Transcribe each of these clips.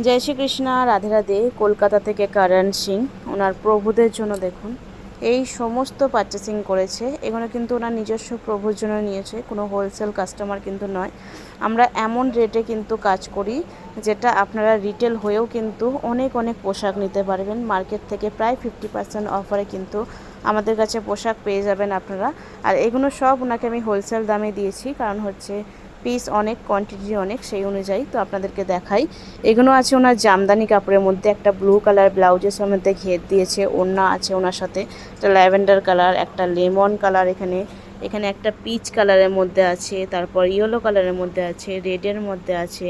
জয় শ্রীকৃষ্ণ, রাধে রাধে। কলকাতা থেকে করণ সিং ওনার প্রভুদের জন্য দেখুন এই সমস্ত পারচেসিং করেছে। এগুলো কিন্তু ওনার নিজস্ব প্রভুর জন্য নিয়েছে, কোনো হোলসেল কাস্টমার কিন্তু নয়। আমরা এমন রেটে কিন্তু কাজ করি যেটা আপনারা রিটেল হয়েও কিন্তু অনেক অনেক পোশাক নিতে পারবেন। মার্কেট থেকে প্রায় 50% অফারে কিন্তু আমাদের কাছে পোশাক পেয়ে যাবেন আপনারা। আর এগুলো সব ওনাকে আমি হোলসেল দামে দিয়েছি, কারণ হচ্ছে পিস অনেক, কোয়ান্টিটি অনেক, সেই অনুযায়ী। তো আপনাদেরকে দেখাই, এগুলো আছে ওনার জামদানি কাপড়ের মধ্যে। একটা ব্লু কালার ব্লাউজের মধ্যে ঘের দিয়েছে, ওড়না আছে ওনার সাথে, একটা ল্যাভেন্ডার কালার, একটা লেমন কালার, এখানে একটা পিচ কালারের মধ্যে আছে, তারপর ইয়েলো কালারের মধ্যে আছে, রেডের মধ্যে আছে,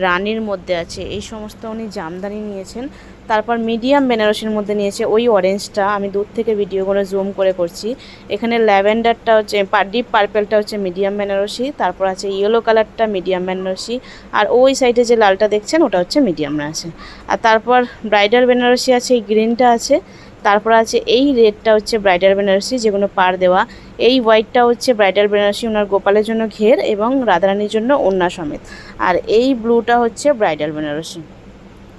রানির মধ্যে আছে। এই সমস্ত উনি জামদানি নিয়েছেন। তারপর মিডিয়াম বেনারসির মধ্যে নিয়েছে ওই অরেঞ্জটা, আমি দূর থেকে ভিডিওগুলো জুম করে করছি। এখানে ল্যাভেন্ডারটা হচ্ছে, ডিপ পার্পেলটা হচ্ছে মিডিয়াম বেনারসি, তারপর আছে ইয়েলো কালারটা মিডিয়াম বেনারসি, আর ওই সাইডে যে লালটা দেখছেন ওটা হচ্ছে মিডিয়াম আছে। আর তারপর ব্রাইডাল বেনারসি আছে, এই গ্রিনটা আছে, তারপর আছে এই রেডটা হচ্ছে ব্রাইডাল বেনারসি যেগুলো পার দেওয়া, এই হোয়াইটটা হচ্ছে ব্রাইডাল বেনারসি ওনার গোপালের জন্য ঘের এবং রাধারানীর জন্য ওড়না সমেত, আর এই ব্লুটা হচ্ছে ব্রাইডাল বেনারসি।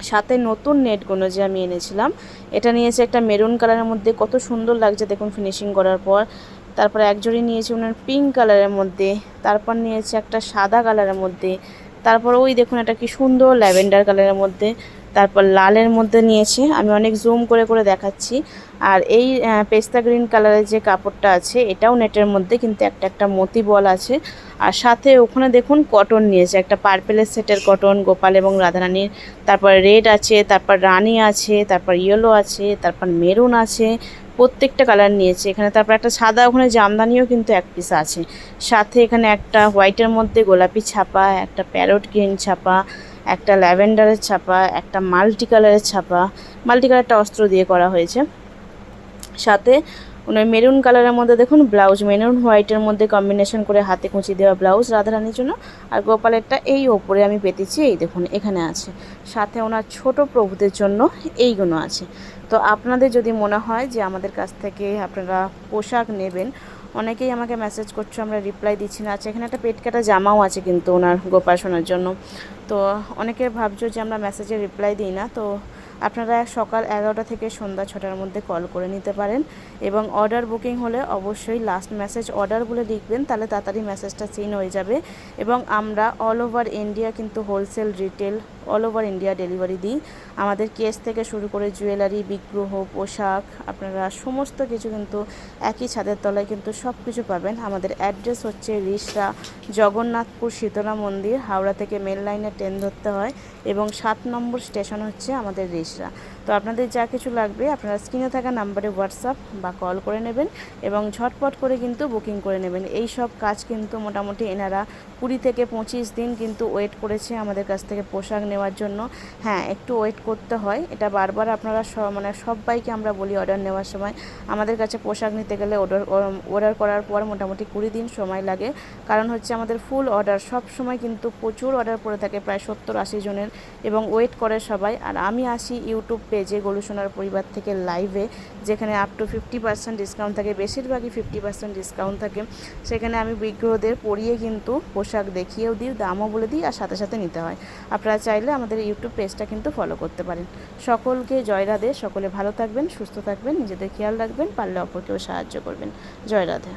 সাথে নতুন নেটগুলো যে আমি এনেছিলাম, এটা নিয়েছে একটা মেরুন কালারের মধ্যে, কত সুন্দর লাগছে দেখুন ফিনিশিং করার পর। তারপর এক জোড়ি নিয়েছি ওনার পিঙ্ক কালারের মধ্যে, তারপর নিয়েছে একটা সাদা কালারের মধ্যে, তারপর ওই দেখুন একটা কি সুন্দর ল্যাভেন্ডার কালারের মধ্যে, তারপর লালের মধ্যে নিয়েছে, আমি অনেক জুম করে করে দেখাচ্ছি। আর এই পেস্তা গ্রিন কালারের যে কাপড়টা আছে এটাও নেটের মধ্যে, কিন্তু একটা একটা মতি বল আছে। আর সাথে ওখানে দেখুন কটন নিয়েছে, একটা পার্পেলের সেটের কটন গোপাল এবং রাধারানীর, তারপর রেড আছে, তারপর রানী আছে, তারপর ইয়েলো আছে, তারপর মেরুন আছে, প্রত্যেকটা কালার নিয়েছে এখানে। তারপর একটা সাদা ওখানে জামদানিও কিন্তু এক পিস আছে। সাথে এখানে একটা হোয়াইটের মধ্যে গোলাপি ছাপা, একটা প্যারট গ্রিন ছাপা, একটা ল্যাভেন্ডারের ছাপা, একটা মাল্টি কালারের ছাপা, মাল্টি কালারটা অস্ত্র দিয়ে করা হয়েছে। সাথে ওনার মেরুন কালারের মধ্যে দেখুন ব্লাউজ, মেরুন হোয়াইটের মধ্যে কম্বিনেশন করে হাতে কুঁচি দেওয়া ব্লাউজ রাধারানীর জন্য। আর গোপালেরটা এই ওপরে আমি পেতেছি, এই দেখুন এখানে আছে। সাথে ওনার ছোট প্রভুদের জন্য এইগুলো আছে। তো আপনাদের যদি মনে হয় যে আমাদের কাছ থেকে আপনারা পোশাক নেবেন, অনেকেই আমাকে মেসেজ করছো, আমরা রিপ্লাই দিচ্ছি না। আচ্ছা, এখানে একটা পেট কাটা জামাও আছে কিন্তু ওনার গোপাল সোনার জন্য। তো অনেকে ভাবছো যে আমরা মেসেজে রিপ্লাই দিই না, তো আপনারা সকাল 11টা থেকে সন্ধ্যা 6টার মধ্যে কল করে নিতে পারেন। এবং অর্ডার বুকিং হলে অবশ্যই লাস্ট মেসেজ অর্ডার বলে লিখবেন, তাহলে তাড়াতাড়ি মেসেজটা সিন হয়ে যাবে। এবং আমরা অল ওভার ইন্ডিয়া কিন্তু wholesale retail all over India delivery দিই। আমাদের কেস থেকে শুরু করে জুয়েলারি, বিগ্রহ, পোশাক, আপনারা সমস্ত কিছু কিন্তু একই ছাদের তলায় কিন্তু সব কিছু পাবেন। আমাদের অ্যাড্রেস হচ্ছে রিষড়া, জগন্নাথপুর শীতলা মন্দির, হাওড়া থেকে মেল লাইনে ট্রেন ধরতে হয়, এবং 7 নম্বর স্টেশন হচ্ছে আমাদের রিষড়া। তো আপনাদের যা কিছু লাগবে আপনারা স্ক্রিনে থাকা নাম্বারে হোয়াটসঅ্যাপ বা কল করে নেবেন এবং ঝটপট করে কিন্তু বুকিং করে নেবেন। এই সব কাজ কিন্তু মোটামুটি এনারা 20 থেকে 25 দিন কিন্তু ওয়েট করেছে আমাদের কাছ থেকে পোশাক নেওয়ার জন্য। হ্যাঁ, একটু ওয়েট করতে হয়, এটা বারবার আপনারা সবাইকে আমরা বলি অর্ডার নেওয়ার সময়। আমাদের কাছে পোশাক নিতে গেলে অর্ডার করার পর মোটামুটি 20 দিন সময় লাগে, কারণ হচ্ছে আমাদের ফুল অর্ডার সব সময় কিন্তু প্রচুর অর্ডার পড়ে থাকে, প্রায় 70-80 জনের, এবং ওয়েট করে সবাই। আর আমি আসি ইউটিউব পেজে গোলুসোনার পরিবার থেকে লাইভে, যেখানে আপ টু 50% ডিসকাউন্ট থাকে, বেশিরভাগই 50% ডিসকাউন্ট থাকে। সেখানে আমি বিগ্রহদের পরিয়ে কিন্তু পোশাক দেখিয়েও দিই, দামও বলে দিই, আর সাথে সাথে নিতে হয়। আপনারা চাইলে আমাদের ইউটিউব পেজটা কিন্তু ফলো করতে পারেন। সকলকে জয় রাধে, সকলে ভালো থাকবেন, সুস্থ থাকবেন, নিজেদের খেয়াল রাখবেন, পারলে অপরকেও সাহায্য করবেন। জয় রাধে।